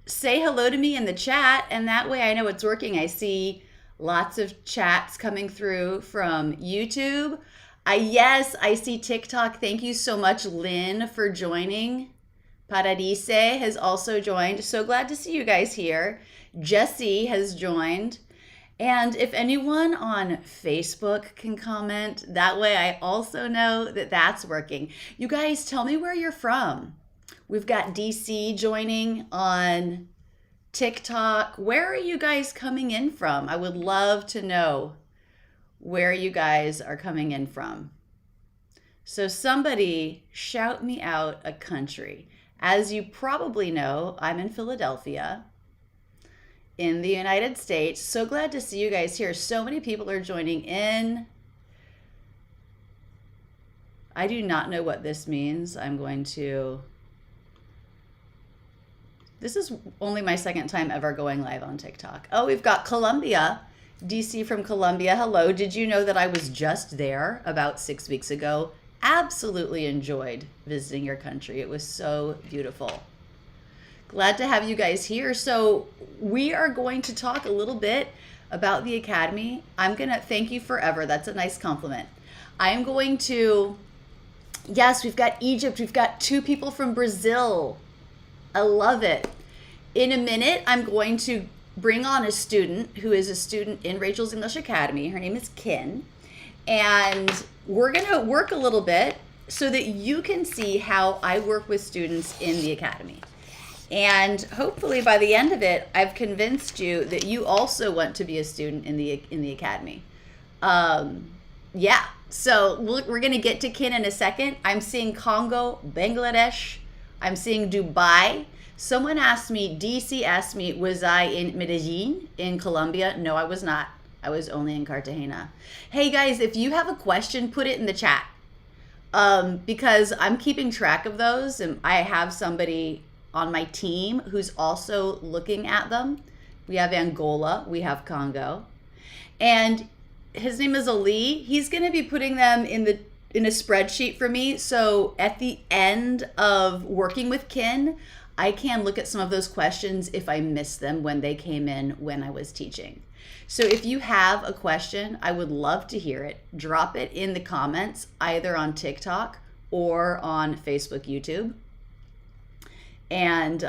say hello to me in the chat, and that way I know it's working. I see lots of chats coming through from YouTube. Yes, I see TikTok. Thank you so much, Lynn, for joining. Paradise has also joined. So glad to see you guys here. Jesse has joined. And if anyone on Facebook can comment, that way I also know that that's working. You guys, tell me where you're from. We've got DC joining on TikTok. Where are you guys coming in from? I would love to know where you guys are coming in from. So somebody shout me out a country. As you probably know, I'm in Philadelphia in the United States. So glad to see you guys here. So many people are joining in. I do not know what this means. This is only my second time ever going live on TikTok. Oh, we've got Colombia. DC from Colombia. Hello. Did you know that I was just there about 6 weeks ago? Absolutely enjoyed visiting your country. It was so beautiful. Glad to have you guys here. So we are going to talk a little bit about the Academy. I'm going to thank you forever. That's a nice compliment. I'm going to, yes, we've got Egypt. We've got 2 people from Brazil. I love it. In a minute, I'm going to bring on a student who is a student in Rachel's English Academy. Her name is Khin. And we're going to work a little bit so that you can see how I work with students in the Academy. And hopefully by the end of it, I've convinced you that you also want to be a student in the Academy. Yeah, so we're going to get to Khin in a second. I'm seeing Congo, Bangladesh. I'm seeing Dubai. Someone asked me, DC asked me, was I in Medellin in Colombia? No, I was not. I was only in Cartagena. Hey guys, if you have a question, put it in the chat. Because I'm keeping track of those, and I have somebody on my team who's also looking at them. We have Angola, we have Congo, and his name is Ali. He's going to be putting them in a spreadsheet for me. So at the end of working with Khin, I can look at some of those questions if I missed them when they came in when I was teaching. So if you have a question, I would love to hear it. Drop it in the comments, either on TikTok or on Facebook, YouTube. And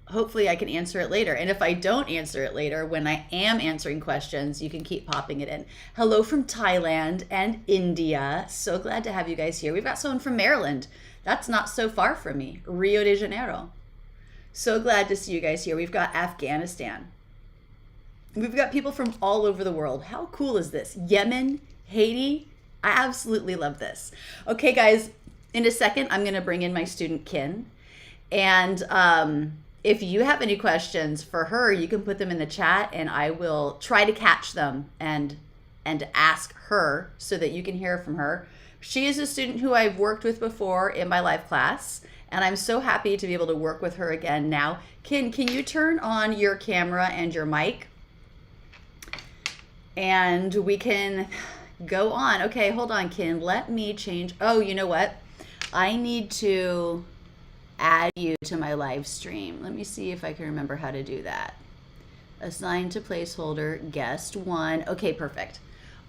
hopefully I can answer it later. And if I don't answer it later, when I am answering questions, you can keep popping it in. Hello from Thailand and India. So glad to have you guys here. We've got someone from Maryland. That's not so far from me. Rio de Janeiro. So glad to see you guys here. We've got Afghanistan. We've got people from all over the world. How cool is this? Yemen, Haiti. I absolutely love this. Okay, guys, in a second, I'm going to bring in my student, Khin. And if you have any questions for her, you can put them in the chat and I will try to catch them and ask her so that you can hear from her. She is a student who I've worked with before in my live class, and I'm so happy to be able to work with her again now. Khin, can you turn on your camera and your mic? And we can go on. Okay, hold on, Khin. Let me change. Oh, you know what? I need to add you to my live stream. Let me see if I can remember how to do that. Assign to placeholder, guest 1. Okay, perfect.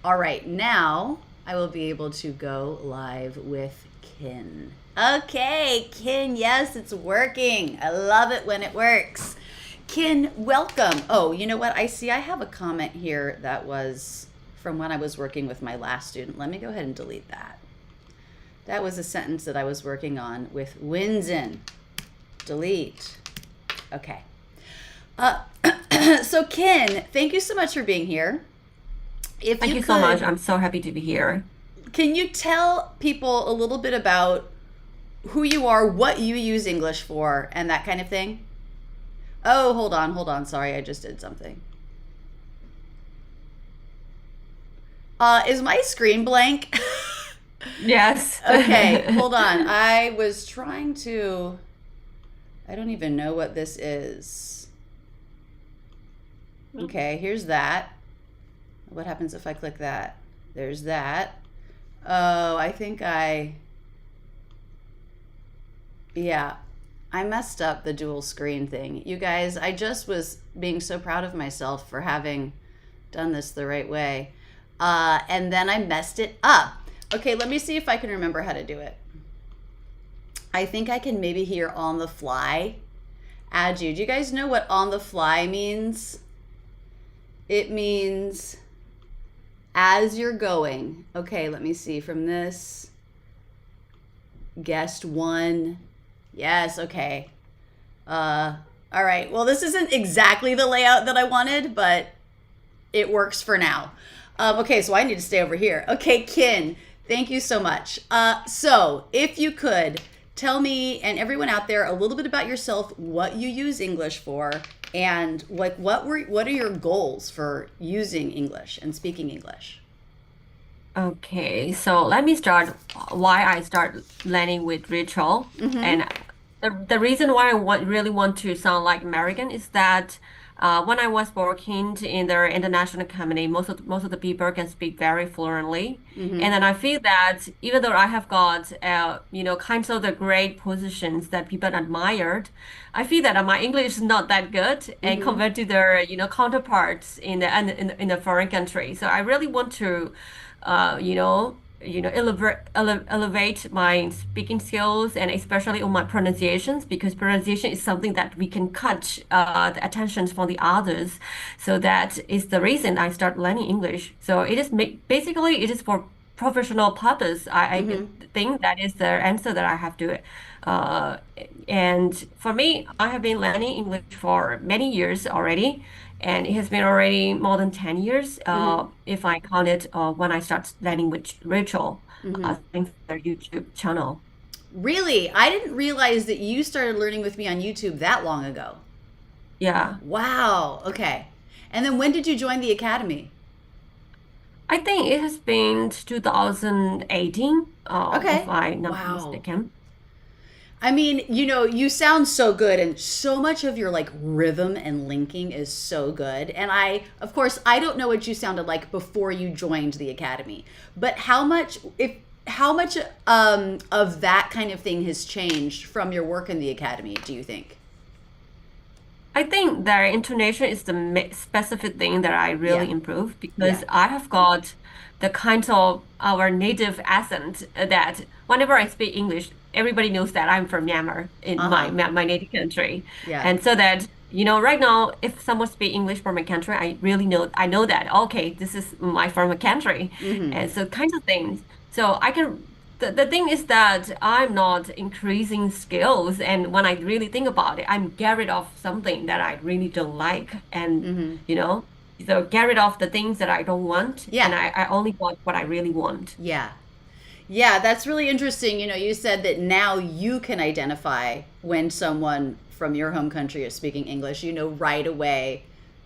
All right, now I will be able to go live with Khin. Okay, Khin, yes, it's working. I love it when it works. Khin, welcome. Oh, you know what? I see I have a comment here that was from when I was working with my last student. Let me go ahead and delete that. That was a sentence that I was working on with Winsin. Delete. Okay. So Khin, thank you so much for being here. Thank you so much. I'm so happy to be here. Can you tell people a little bit about who you are, what you use English for, and that kind of thing? Oh, hold on. Sorry, I just did something. Is my screen blank? Yes. Okay, hold on. I was trying to, I don't even know what this is. Okay, here's that. What happens if I click that? There's that. Oh, I think yeah. I messed up the dual screen thing. You guys, I just was being so proud of myself for having done this the right way. And then I messed it up. Okay, let me see if I can remember how to do it. I think I can maybe hear on the fly add you. Do you guys know what on the fly means? It means as you're going. Okay, let me see from this. Guest one. Yes, okay. All right. Well, this isn't exactly the layout that I wanted, but it works for now. Okay, so I need to stay over here. Okay, Khin, thank you so much. So if you could tell me and everyone out there a little bit about yourself, what you use English for, and like what are your goals for using English and speaking English? Okay, so let me start why I start learning with Rachel. And the reason why really want to sound like American is that when I was working in their international company, most of the people can speak very fluently, and then I feel that even though I have got kinds of the great positions that people admired, I feel that my English is not that good, and compared to their counterparts in the foreign country. So I really want to, elevate my speaking skills and especially on my pronunciations because pronunciation is something that we can catch the attentions from the others. So that is the reason I start learning English. So it is basically it is for professional purpose. I think that is the answer that I have to it. Uh, and for me, I have been learning English for many years already. And it has been already more than 10 years, if I count it when I start learning with Rachel, thanks to their YouTube channel. Really? I didn't realize that you started learning with me on YouTube that long ago. Yeah, Wow. Okay. And then when did you join the academy? I think it has been 2018, if Okay. I'm not Wow. mistaken. I mean, you sound so good, and so much of your like rhythm and linking is so good. And of course, I don't know what you sounded like before you joined the academy, but how much of that kind of thing has changed from your work in the academy, do you think? I think their intonation is the specific thing that I Yeah. really improve Yeah. because I have got the kind of our native accent that whenever I speak English, everybody knows that I'm from Myanmar in my Uh-huh. my native country, Yeah. and so that right now if someone speak English from my country, I know that okay, this is my from a country, Mm-hmm. and so kinds of things. So I can the thing is that I'm not increasing skills, and when I really think about it, I'm get rid of something that I really don't like, and Mm-hmm. you know, so get rid of the things that I don't want, Yeah. and I only want what I really want. Yeah. Yeah, that's really interesting. You said that now you can identify when someone from your home country is speaking English. You know right away,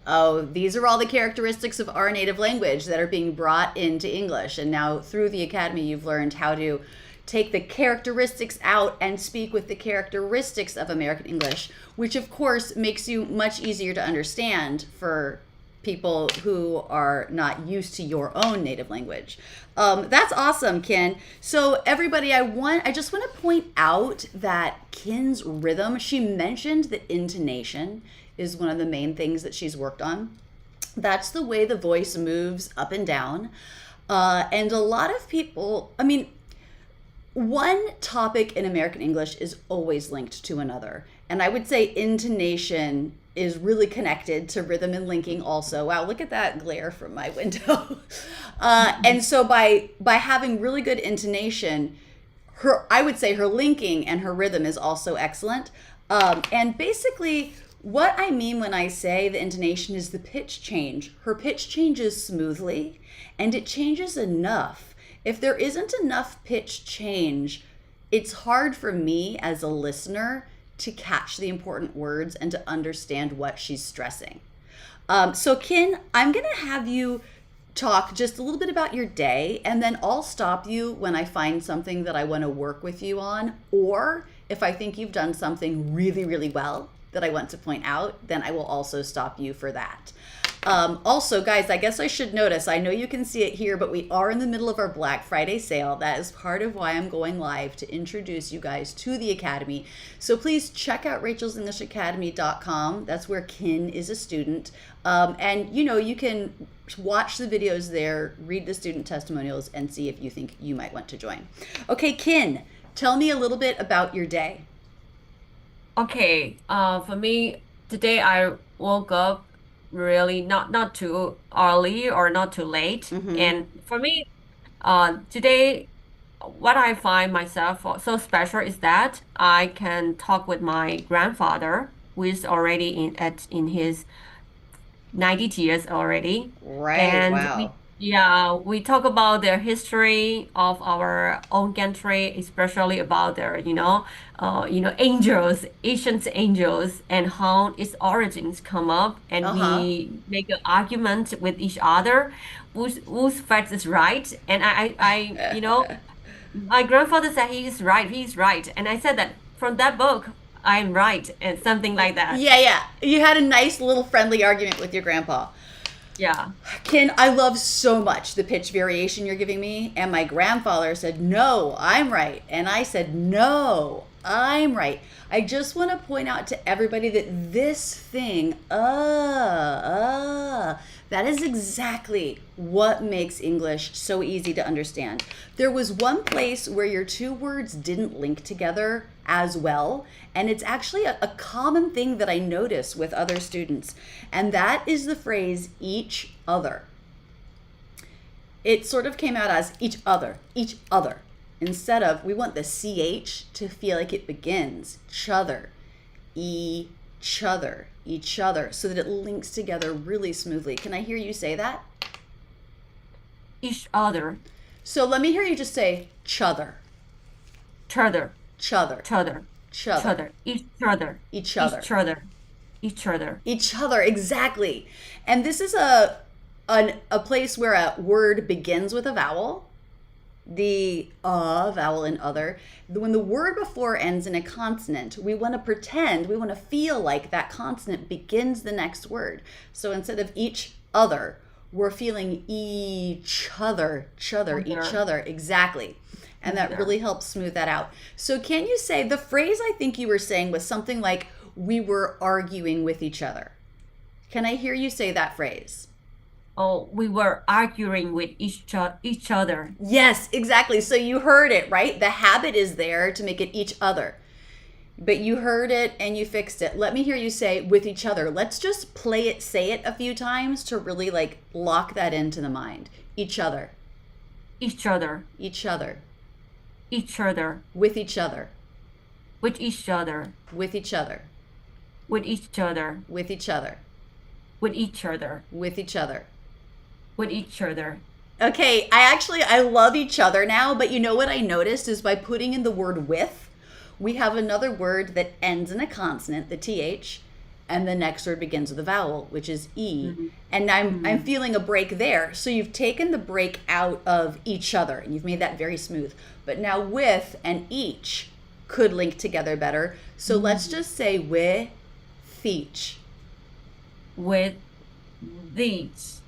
oh, these are all the characteristics of our native language that are being brought into English. And now through the academy, you've learned how to take the characteristics out and speak with the characteristics of American English, which of course makes you much easier to understand for people who are not used to your own native language. That's awesome, Khin. So everybody, I just want to point out that Khin's rhythm. She mentioned that intonation is one of the main things that she's worked on. That's the way the voice moves up and down. And a lot of people, I mean, one topic in American English is always linked to another. And I would say intonation is really connected to rhythm and linking also. Wow, look at that glare from my window. And so by having really good intonation, I would say her linking and her rhythm is also excellent. And basically, what I mean when I say the intonation is the pitch change. Her pitch changes smoothly, and it changes enough. If there isn't enough pitch change, it's hard for me as a listener to catch the important words and to understand what she's stressing. So, Khin, I'm going to have you talk just a little bit about your day, and then I'll stop you when I find something that I want to work with you on, or if I think you've done something really, really well that I want to point out, then I will also stop you for that. Also, guys, I guess I should notice, I know you can see it here, but we are in the middle of our Black Friday sale. That is part of why I'm going live, to introduce you guys to the Academy. So please check out rachelsenglishacademy.com. That's where Khin is a student. And you can watch the videos there, read the student testimonials, and see if you think you might want to join. Okay, Khin, tell me a little bit about your day. Okay, for me, today I woke up really not too early or not too late. Mm-hmm. And for me, today, what I find myself so special is that I can talk with my grandfather, who is already in his 90 years already. Right, And wow. we talk about the history of our own country, especially about their, angels, ancient angels, and how its origins come up. And Uh-huh. we make an argument with each other, whose fact is right. And my grandfather said he's right. And I said that from that book, I'm right, and something like that. Yeah, yeah. You had a nice little friendly argument with your grandpa. Yeah. Ken, I love so much the pitch variation you're giving me. And my grandfather said, "No, I'm right." And I said, "No, I'm right." I just want to point out to everybody that this thing, that is exactly what makes English so easy to understand. There was one place where your two words didn't link together as well, and it's actually a common thing that I notice with other students, and that is the phrase each other. It sort of came out as each other, each other. Instead of, we want the CH to feel like it begins, chother, each other, each other, so that it links together really smoothly. Can I hear you say that? Each other, So let me hear you just say chother, t'other, chother, t'other, chother, t'other, each other, each other, each other, each other. each other, exactly. And this is a place where a word begins with a vowel, the vowel in other. When the word before ends in a consonant, we want to pretend, we want to feel like that consonant begins the next word. So instead of each other, we're feeling each other, each Other, other, exactly. And that other. really helps smooth that out. So can you say, the phrase I think you were saying was something like, we were arguing with each other. Can I hear you say that phrase? Oh, we were arguing with each other. Yes, exactly. So you heard it, right? The habit is there to make it each other. But you heard it and you fixed it. Let me hear you say with each other. Let's just play it, say it a few times to really like lock that into the mind. Each other, Each other, each other, each other, with each other, with each other, with each other, with each other, with each other, with each other, with each other. with each other. Okay, I love each other now, but you know what I noticed is by putting in the word with, we have another word that ends in a consonant, the th, and the next word begins with a vowel, which is e. Mhm, And I'm mhm. feeling a break there. So you've taken the break out of each other and you've made that very smooth. But now with and each could link together better. So let's Mhm. just say with each, With these,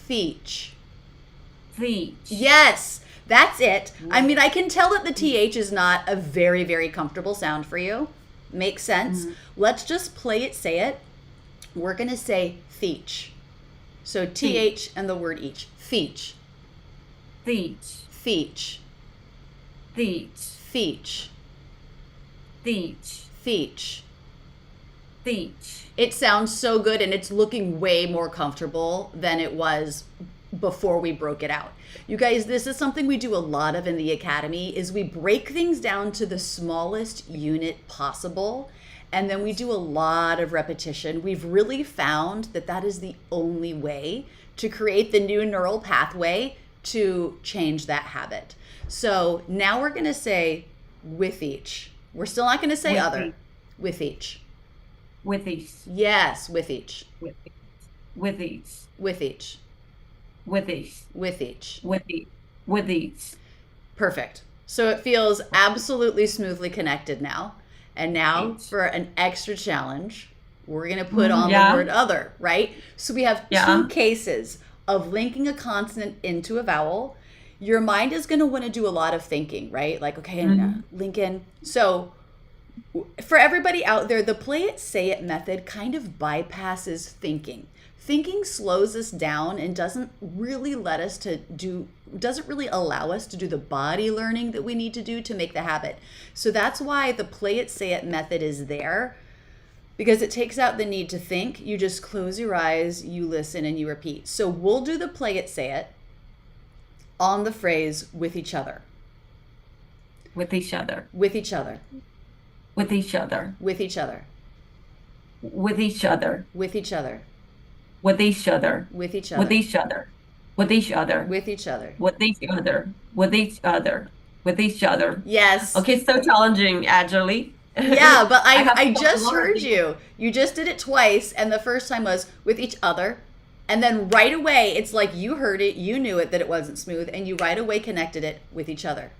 each. these. Yes, that's it. I mean, I can tell that the TH is not a very, very comfortable sound for you. Makes sense. Mhm. Let's just play it, say it. We're going to say theech. So These, TH and the word each. Theech, these, theech, these, theech, these, theech. these. It sounds so good and it's looking way more comfortable than it was before we broke it out. You guys, this is something we do a lot of in the academy is we break things down to the smallest unit possible and then we do a lot of repetition. We've really found that that is the only way to create the new neural pathway to change that habit. So now we're going to say with each. We're still not going to say With other. these, With each. with these, Yes, with each. with these, with these, With each. with these, With each. with these, with these. Perfect. So it feels absolutely smoothly connected now. And now These. for an extra challenge. we're going to put on the Yeah. word other, right? So we have two Yeah. cases of linking a consonant into a vowel. Your mind is going to want to do a lot of thinking, right? Like, okay, and Mm-hmm. link in. So for everybody out there, the play it, say it method kind of bypasses thinking. Thinking slows us down and doesn't really allow us to do the body learning that we need to do to make the habit. So that's why the play it, say it method is there, because it takes out the need to think. You just close your eyes, you listen, and you repeat. So we'll do the play it, say it on the phrase with each other, With each other. with each other, With each other. with each other, With each other. with each other, With each other. with each With other, each other. With each other. with each other. With each other. With each other. With each other. Yes. Okay, so challenging, actually. Yeah, but I have I to just learn heard these. you. You just did it twice, and the first time was with each other. And then right away, it's like you heard it, you knew it that it wasn't smooth, and you right away connected it with each other.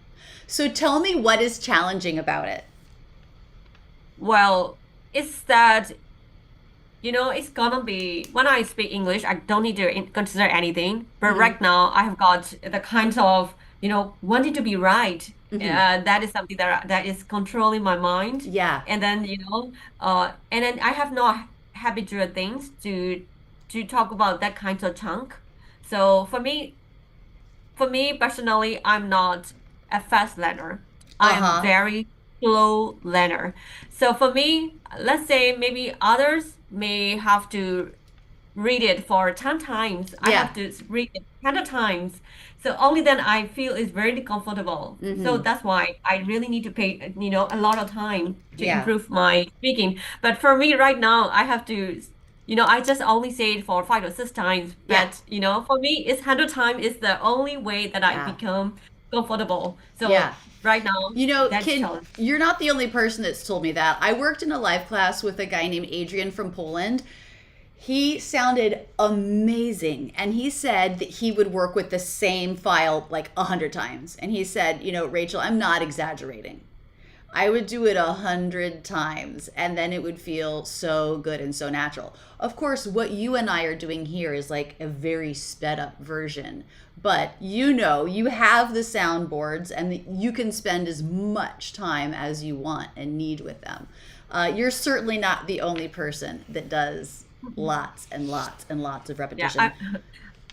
So tell me what is challenging about it. Well, it's that, it's gonna be when I speak English, I don't need to consider anything. But Mm-hmm. right now, I have got the kind of, wanting to be right. Mm-hmm. That is something that is controlling my mind. Yeah. And then, and then I have no habitual things to talk about that kind of chunk. So for me personally, I'm not a fast learner. I am Uh-huh. very slow learner. So for me, let's say maybe others may have to read it for 10 times. I Yeah. have to read it 10 times. So only then I feel it's very comfortable. So Mm-hmm. that's why I really need to pay, a lot of time to Yeah. improve my speaking. But for me right now, I have to, I just only say it for 5 or 6 times. Yeah. But, for me, it's 100 times is the only way that I Yeah. become comfortable. So Yeah. right now, that's Kid, challenge. you're not the only person that's told me that. I worked in a live class with a guy named Adrian from Poland. He sounded amazing. And he said that he would work with the same file like 100 times. And he said, Rachel, I'm not exaggerating. I would do it 100 times and then it would feel so good and so natural. Of course, what you and I are doing here is like a very sped up version. But you have the soundboards and you can spend as much time as you want and need with them. You're certainly not the only person that does lots and lots and lots of Yeah, repetition.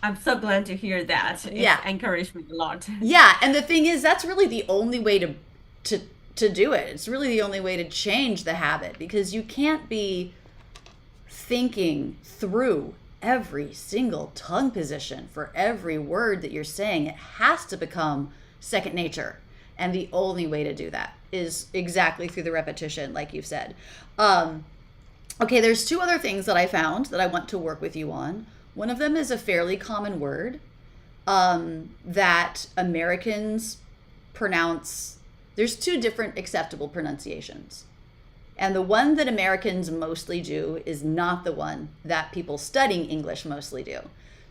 I'm so glad to hear that. It's Yeah. encouraged me a lot. Yeah, and the thing is, that's really the only way to do it. It's really the only way to change the habit because you can't be thinking through every single tongue position for every word that you're saying. It has to become second nature. And the only way to do that is exactly through the repetition, like you've said. Okay, there's two other things that I found that I want to work with you on. One of them is a fairly common word that Americans pronounce. There's two different acceptable pronunciations. And the one that Americans mostly do is not the one that people studying English mostly do.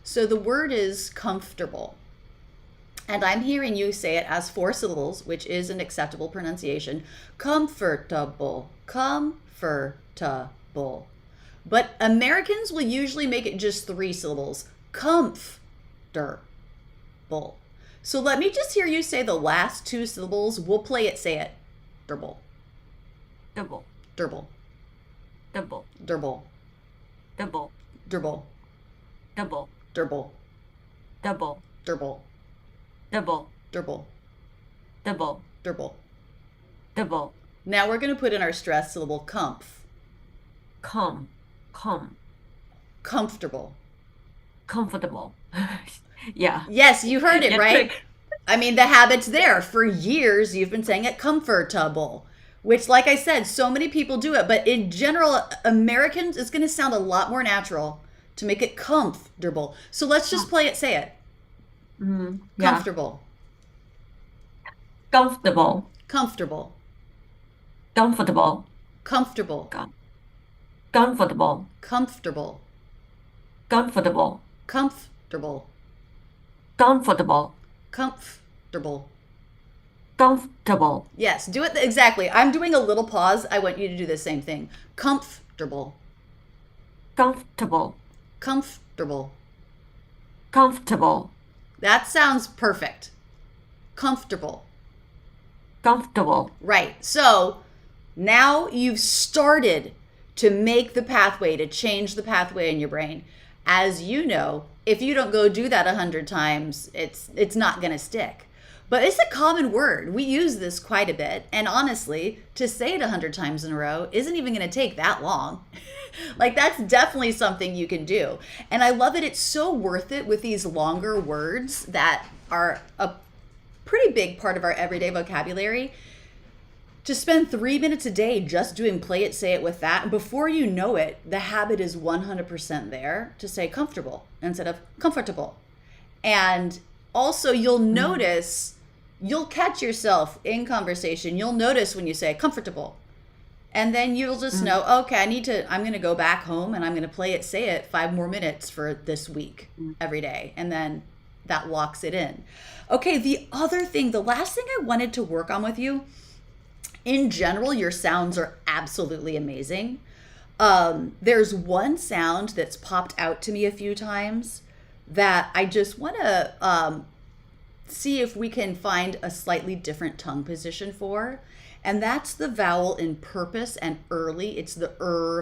So the word is comfortable. And I'm hearing you say it as 4 syllables, which is an acceptable pronunciation. Comfortable. Comfortable. But Americans will usually make it just 3 syllables. Comfortable. So let me just hear you say the last 2 syllables. We'll play it, say it. Durble. Double, Durble. double, Durble. double, Durble. double, Durble. double, Durble. double, Durble. double, Durble. double. Now we're going to put in our stress syllable comf. Come, Comfortable. comfortable. Yeah. Yes, you heard it, Yeah, right? trick. I mean, the habit's there. For years, you've been saying it comfortable, which, like I said, so many people do it. But in general, Americans, it's going to sound a lot more natural to make it comfortable. So let's just play it, say it. Yeah. Comfortable. Comfortable, Comfortable. comfortable, Comfortable. com- comfortable, Comfortable. comfortable, Comfortable. comfortable, Comfortable. comfortable. Yes, do it exactly. I'm doing a little pause. I want you to do the same thing. Comfortable. Comfortable. Comfortable. Comfortable. That sounds perfect. Comfortable. Comfortable. Right. So now you've started to make the pathway, to change the pathway in your brain. As you know, if you don't go do that 100 times, it's not going to stick. But it's a common word. We use this quite a bit. And honestly, to say it 100 times in a row isn't even going to take that long. Like, that's definitely something you can do. And I love it. It's so worth it with these longer words that are a pretty big part of our everyday vocabulary. To spend 3 minutes a day just doing play it, say it with that, and before you know it, the habit is 100% there to say comfortable instead of comfortable. And also, you'll notice, you'll catch yourself in conversation. You'll notice when you say comfortable. And then you'll just know, okay, I'm going to go back home and I'm going to play it, say it 5 more minutes for this week every day. And then that locks it in. Okay, the last thing I wanted to work on with you, in general, your sounds are absolutely amazing. There's one sound that's popped out to me a few times that I just want to see if we can find a slightly different tongue position for. And that's the vowel in purpose and early. It's the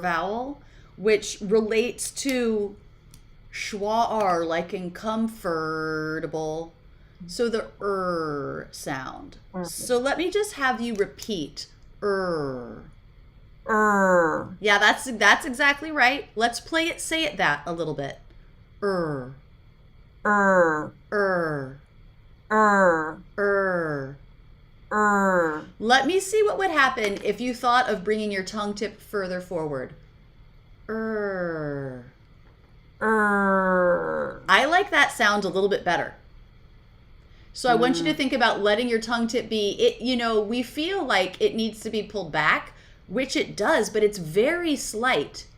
vowel, which relates to schwa, like in comfortable. So the sound. So let me just have you repeat Yeah, that's exactly right. Let's play it, say it that a little bit. Er. Er. Er. Er. Er. Er. Let me see what would happen if you thought of bringing your tongue tip further forward. Er. Er. I like that sound a little bit better. So I want you to think about letting your tongue tip be, we feel like it needs to be pulled back, which it does, but it's very slight.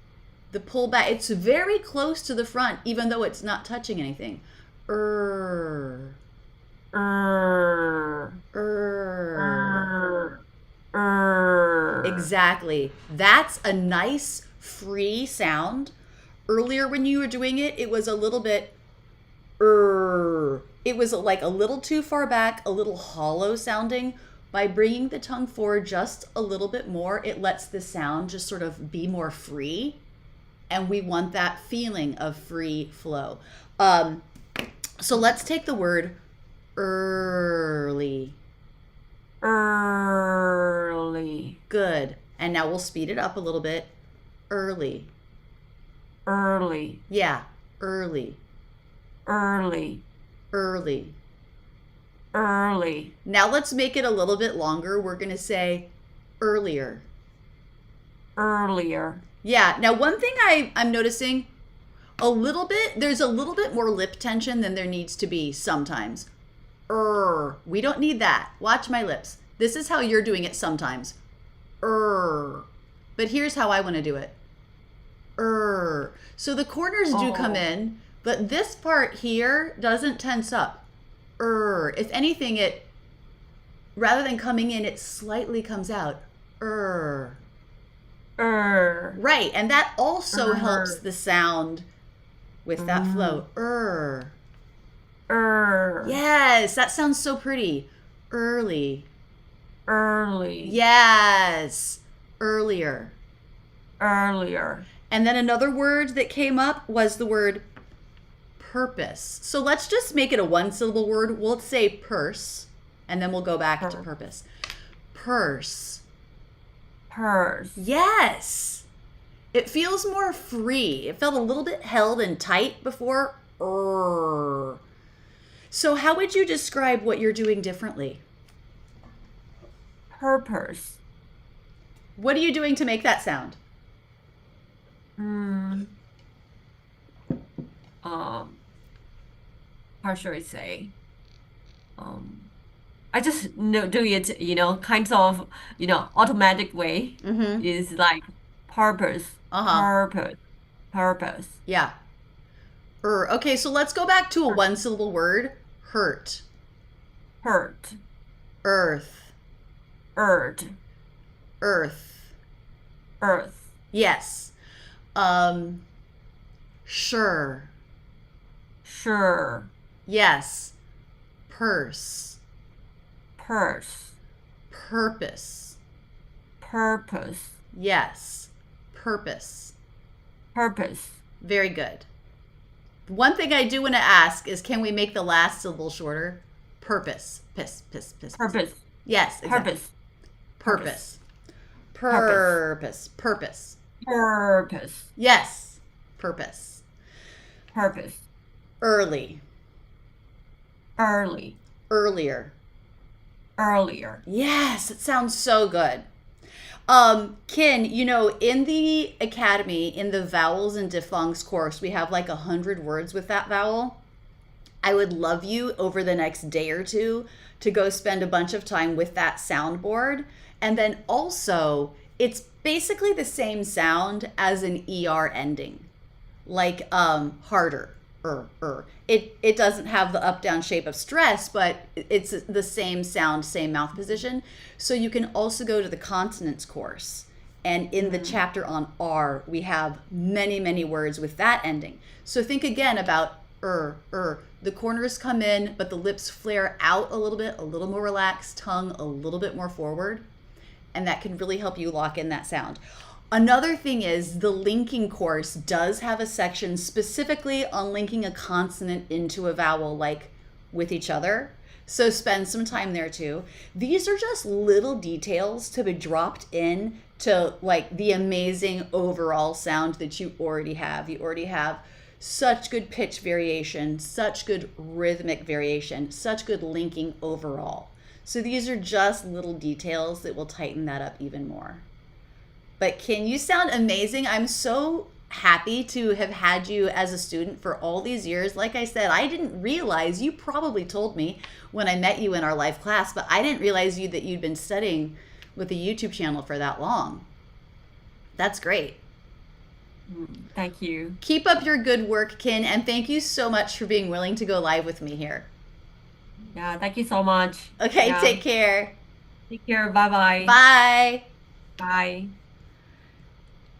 The pull back, it's very close to the front, even though it's not touching anything. Er. Er. Er. Er. Exactly. That's a nice, free sound. Earlier when you were doing it, it was a little bit it was like a little too far back, a little hollow sounding. By bringing the tongue forward just a little bit more, it lets the sound just sort of be more free. And we want that feeling of free flow. So let's take the word early. Early. Good. And now we'll speed it up a little bit. Early. Early. Yeah, early. Early. Early. Early. Now let's make it a little bit longer. We're going to say earlier. Earlier. Yeah. Now, one thing I'm noticing there's a little bit more lip tension than there needs to be sometimes. We don't need that. Watch my lips. This is how you're doing it sometimes. But here's how I want to do it. So the corners do come in, but this part here doesn't tense up. If anything, it, rather than coming in, it slightly comes out. Right, and that also helps the sound with that flow. Yes, that sounds so pretty. Early. Early. Yes. Earlier. Earlier. And then another word that came up was the word purpose. So let's just make it a 1-syllable word. We'll say purse, and then we'll go back to purpose. Purse. Purse. Yes. It feels more free. It felt a little bit held and tight before. So how would you describe what you're doing differently? Purpose. What are you doing to make that sound? How should I say? I just do it, kind of, automatic way. Is like purpose, purpose, purpose. Yeah. Okay, so let's go back to a 1-syllable word. Hurt. Hurt. Earth. Earth. Earth. Earth. Yes. Sure. Sure. Yes. Purse. Purse. Purpose. Purpose. Yes. Purpose. Purpose. Very good. One thing I do want to ask is, can we make the last syllable shorter? Purpose. Piss, piss, piss, piss. Purpose. Yes, exactly. Purpose. Purpose. Purpose. Purpose. Purpose. Purpose. Yes. Purpose. Purpose. Early. Early. Earlier. Earlier. Yes, it sounds so good. Khin, in the academy, in the vowels and diphthongs course, we have like 100 words with that vowel. I would love you over the next day or two to go spend a bunch of time with that soundboard. And then also, it's basically the same sound as an ER ending, like harder. It doesn't have the up down shape of stress, but it's the same sound, same mouth position. So you can also go to the consonants course, and in the chapter on R, we have many words with that ending. So think again about the corners come in, but the lips flare out a little more relaxed, tongue a little bit more forward, and that can really help you lock in that sound. Another thing is the linking course does have a section specifically on linking a consonant into a vowel, like with each other. So spend some time there too. These are just little details to be dropped in to like the amazing overall sound that you already have. You already have such good pitch variation, such good rhythmic variation, such good linking overall. So these are just little details that will tighten that up even more. But Khin, you sound amazing. I'm so happy to have had you as a student for all these years. Like I said, I didn't realize, you probably told me when I met you in our live class, but I didn't realize that you'd been studying with a YouTube channel for that long. That's great. Thank you. Keep up your good work, Khin, and thank you so much for being willing to go live with me here. Yeah, thank you so much. Okay, Yeah. take care. Take care. Bye-bye. Bye. Bye.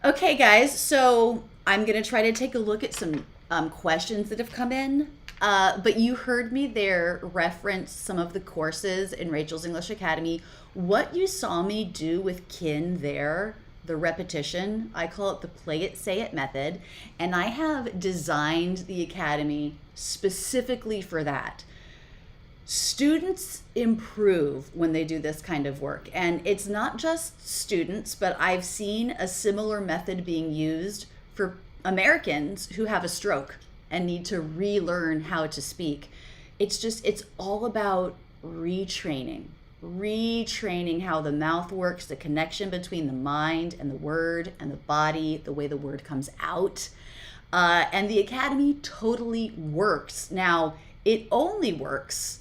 Okay, guys, so I'm going to try to take a look at some questions that have come in. But you heard me there reference some of the courses in Rachel's English Academy. What you saw me do with Khin there, the repetition, I call it the play it, say it method. And I have designed the Academy specifically for that. Students improve when they do this kind of work. And it's not just students, but I've seen a similar method being used for Americans who have a stroke and need to relearn how to speak. It's all about retraining how the mouth works, the connection between the mind and the word and the body, the way the word comes out. And the Academy totally works. Now, it only works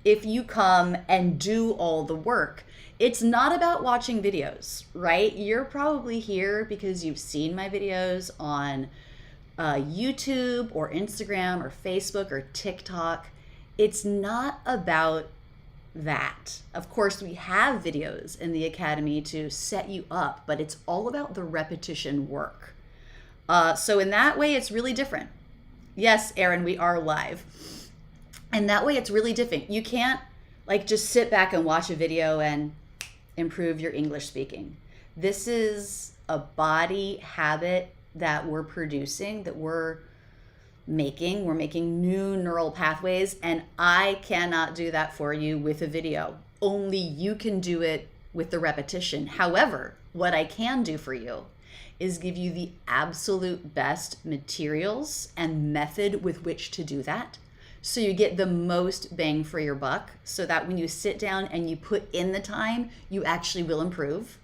if you come and do all the work. It's not about watching videos, right? You're probably here because you've seen my videos on YouTube or Instagram or Facebook or TikTok. It's not about that. Of course, we have videos in the Academy to set you up, but it's all about the repetition work. So in that way, it's really different. Yes, Aaron, we are live. And that way it's really different. You can't like just sit back and watch a video and improve your English speaking. This is a body habit that we're producing, that we're making. We're making new neural pathways, and I cannot do that for you with a video. Only you can do it with the repetition. However, what I can do for you is give you the absolute best materials and method with which to do that. So you get the most bang for your buck, so that when you sit down and you put in the time, you actually will improve.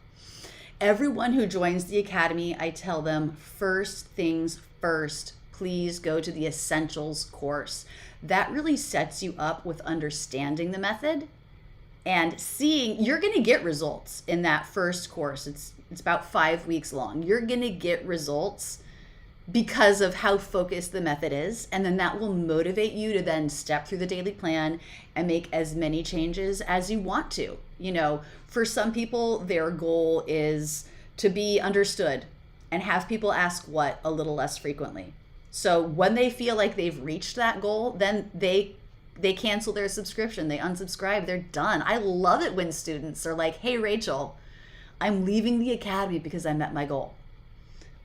Everyone who joins the Academy, I tell them, first things first, please go to the Essentials course. That really sets you up with understanding the method and seeing, you're gonna get results in that first course. It's about 5 weeks long. You're gonna get results because of how focused the method is, and then that will motivate you to then step through the daily plan and make as many changes as you want to. For some people, their goal is to be understood and have people ask what a little less frequently. So when they feel like they've reached that goal, then they cancel their subscription, they unsubscribe, they're done. I love it when students are like, "Hey Rachel, I'm leaving the academy because I met my goal.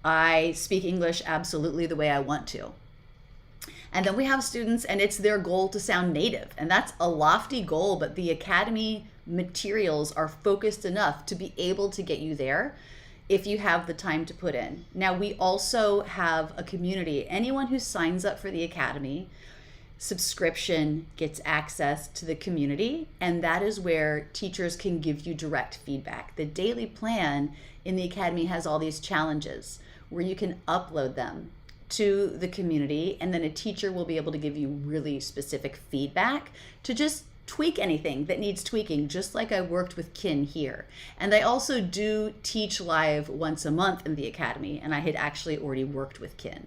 I speak English absolutely the way I want to." And then we have students and it's their goal to sound native. And that's a lofty goal, but the academy materials are focused enough to be able to get you there if you have the time to put in. Now, we also have a community. Anyone who signs up for the academy subscription gets access to the community, and that is where teachers can give you direct feedback. The daily plan in the academy has all these challenges where you can upload them to the community, and then a teacher will be able to give you really specific feedback to just tweak anything that needs tweaking, just like I worked with Khin here. And I also do teach live once a month in the academy, and I had actually already worked with Khin.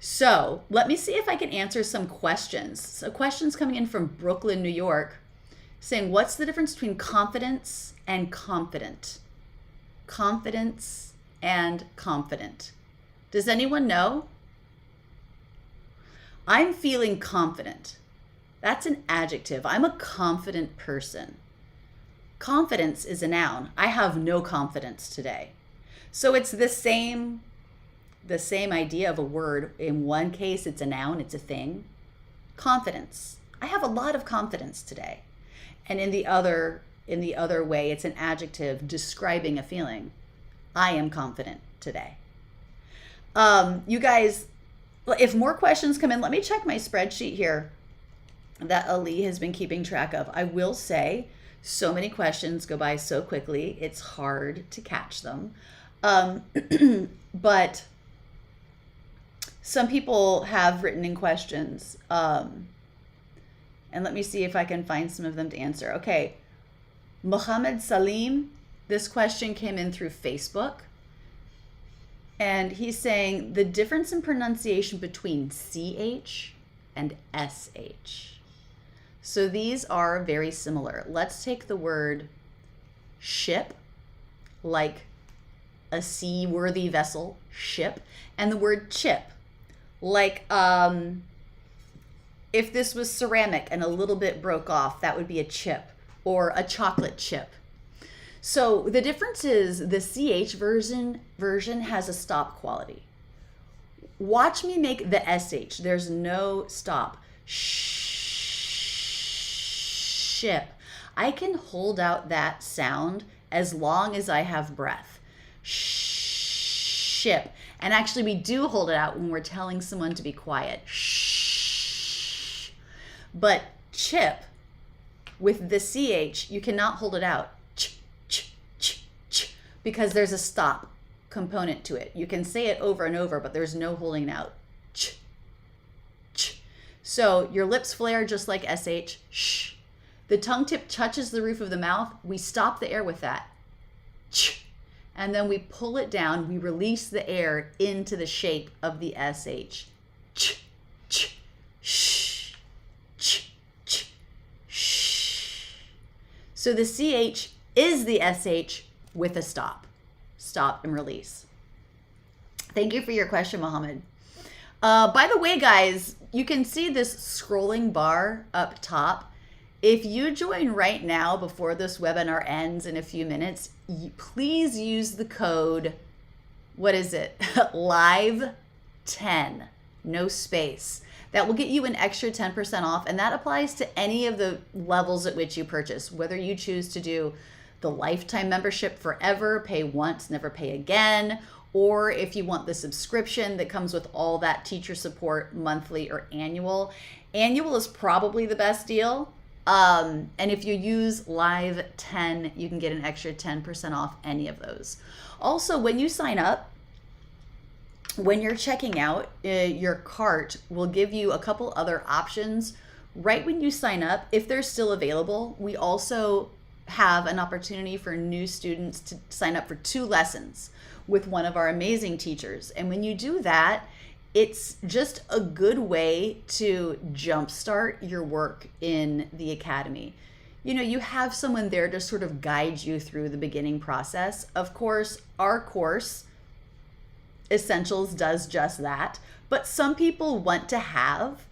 So let me see if I can answer some questions. So questions coming in from Brooklyn, New York, saying, what's the difference between confidence and confident? Confidence and confident. Does anyone know? I'm feeling confident. That's an adjective. I'm a confident person. Confidence is a noun. I have no confidence today. So it's the same idea of a word. In one case, it's a noun, it's a thing. Confidence. I have a lot of confidence today. And in the other way, it's an adjective describing a feeling. I am confident today. You guys, if more questions come in, let me check my spreadsheet here that Ali has been keeping track of. I will say, so many questions go by so quickly, it's hard to catch them. But some people have written in questions. And let me see if I can find some of them to answer. Okay, Mohammed Salim, this question came in through Facebook. And he's saying the difference in pronunciation between CH and SH. So these are very similar. Let's take the word ship, like a seaworthy vessel, ship, and the word chip, like if this was ceramic and a little bit broke off, that would be a chip, or a chocolate chip. So the difference is the CH version has a stop quality. Watch me make the SH. There's no stop. Ship. I can hold out that sound as long as I have breath. Ship. And actually we do hold it out when we're telling someone to be quiet. Shh. But chip, with the CH, you cannot hold it out. Because there's a stop component to it. You can say it over and over, but there's no holding it out. Ch, ch. So your lips flare just like SH. Shh. The tongue tip touches the roof of the mouth. We stop the air with that. Ch. And then we pull it down. We release the air into the shape of the SH. Ch, ch, shh, ch, ch, shh. So the CH is the SH with a stop and release. Thank you for your question, Mohammed. By the way, guys, you can see this scrolling bar up top. If you join right now before this webinar ends in a few minutes, please use the code, what is it? Live 10, no space. That will get you an extra 10% off, and that applies to any of the levels at which you purchase, whether you choose to do the lifetime membership forever, pay once, never pay again, or if you want the subscription that comes with all that teacher support monthly or annual. Annual is probably the best deal. And if you use Live 10, you can get an extra 10% off any of those. Also, when you sign up, when you're checking out, your cart will give you a couple other options. Right when you sign up, if they're still available, we also have an opportunity for new students to sign up for 2 lessons with one of our amazing teachers. And when you do that, it's just a good way to jumpstart your work in the academy. You know, you have someone there to sort of guide you through the beginning process. Of course, our course Essentials does just that. But some people want to have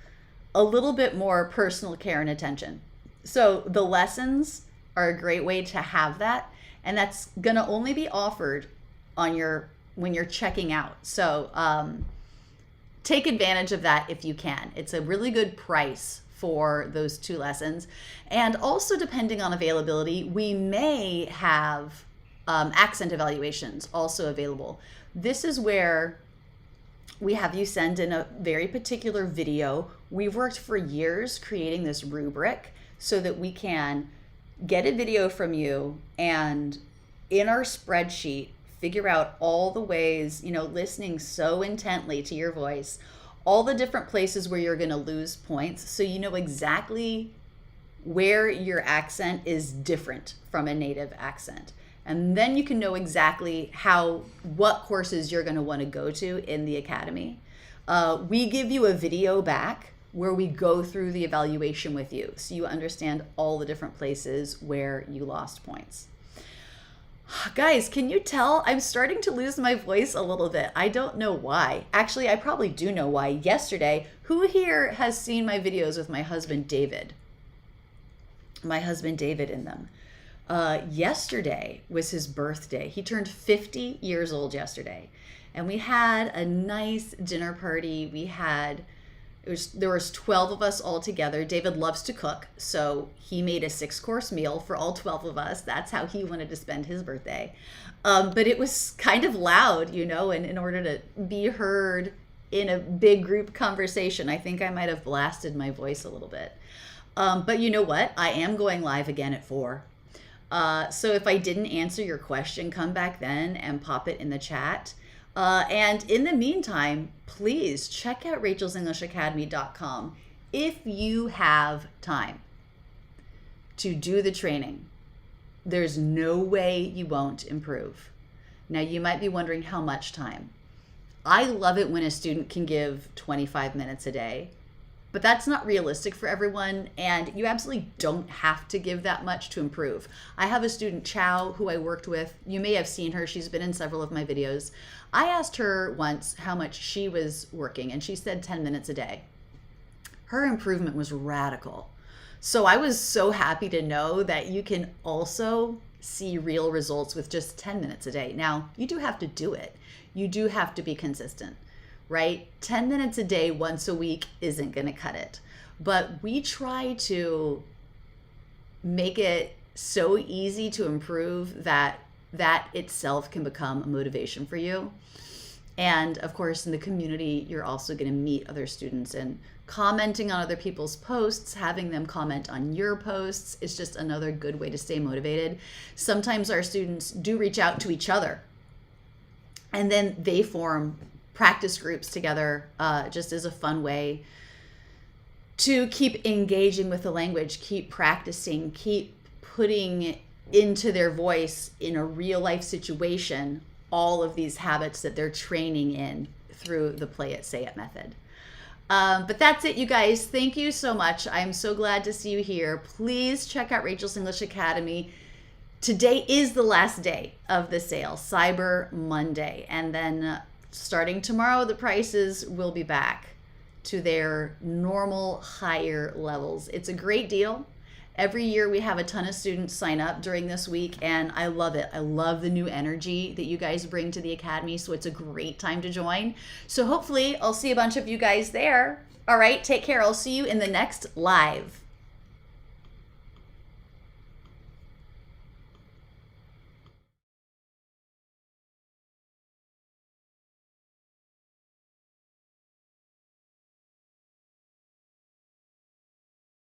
a little bit more personal care and attention. So the lessons are a great way to have that. And that's going to only be offered on your when you're checking out. So take advantage of that if you can. It's a really good price for those 2 lessons. And also, depending on availability, we may have accent evaluations also available. This is where we have you send in a very particular video. We've worked for years creating this rubric so that we can get a video from you and in our spreadsheet figure out all the ways, listening so intently to your voice, all the different places where you're going to lose points, so you know exactly where your accent is different from a native accent. And then you can know exactly what courses you're going to want to go to in the academy. We give you a video back where we go through the evaluation with you, so you understand all the different places where you lost points. Guys, can you tell I'm starting to lose my voice a little bit? I don't know why. Actually, I probably do know why. Yesterday, who here has seen my videos with my husband, David? My husband, David, in them. Yesterday was his birthday. He turned 50 years old yesterday. And we had a nice dinner party. There was 12 of us all together. David loves to cook, so he made a 6-course meal for all 12 of us. That's how he wanted to spend his birthday. But it was kind of loud, and in order to be heard in a big group conversation, I think I might have blasted my voice a little bit. But you know what? I am going live again at 4. So if I didn't answer your question, come back then and pop it in the chat. And in the meantime, please check out rachelsenglishacademy.com if you have time to do the training. There's no way you won't improve. Now, you might be wondering how much time. I love it when a student can give 25 minutes a day, but that's not realistic for everyone, and you absolutely don't have to give that much to improve. I have a student, Chow, who I worked with. You may have seen her. She's been in several of my videos. I asked her once how much she was working, and she said 10 minutes a day. Her improvement was radical. So I was so happy to know that you can also see real results with just 10 minutes a day. Now, you do have to do it. You do have to be consistent, right? 10 minutes a day once a week isn't going to cut it. But we try to make it so easy to improve that itself can become a motivation for you. And of course, in the community, you're also going to meet other students, and commenting on other people's posts, having them comment on your posts is just another good way to stay motivated. Sometimes our students do reach out to each other, and then they form practice groups together, just as a fun way to keep engaging with the language, keep practicing, keep putting into their voice in a real life situation all of these habits that they're training in through the play it, say it method. But that's it, you guys. Thank you so much. I'm so glad to see you here. Please check out Rachel's English Academy. Today is the last day of the sale, Cyber Monday. And then starting tomorrow, the prices will be back to their normal higher levels. It's a great deal. Every year we have a ton of students sign up during this week, and I love it. I love the new energy that you guys bring to the Academy, so it's a great time to join. So hopefully I'll see a bunch of you guys there. All right, take care. I'll see you in the next live.